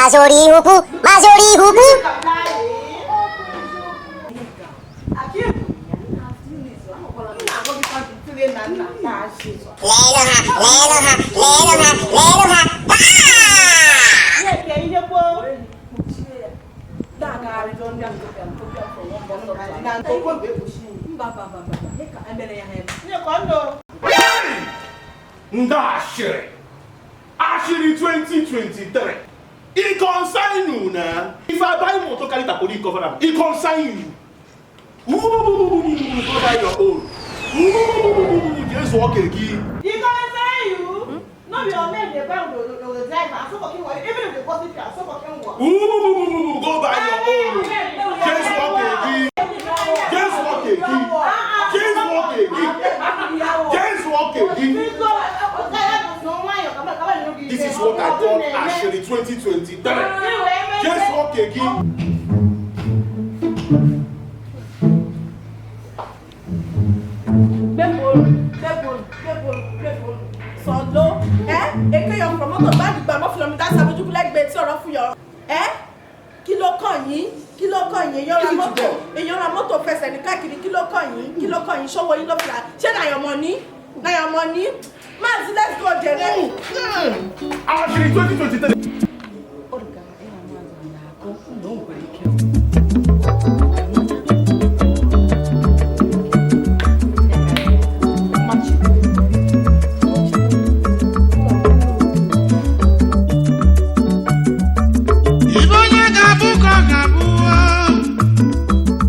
mazioriiheukwu. Ashiri 2023. It consign you now. If I buy motor carry the police cover up, it consign you. Go buy your own. Just walk again. It consign you. No, your man, the driver, so fucking work. Even if the bus is so fucking work. Go buy your own. Just walk again. Just walk again. Just walk again. Just walk again. This is what I call Ashiri 2023. Just walk again. Solo, et que yon promote ba di ba mo fi lomi da sa boju like be ti oro fu yo. Kí ló kàn yín yon ra moto fẹsẹ̀ ní káàkiri kí ló kàn yín ṣọwọ́ yín ló fira ṣé na your money man let's go jere. Ashiri 2023.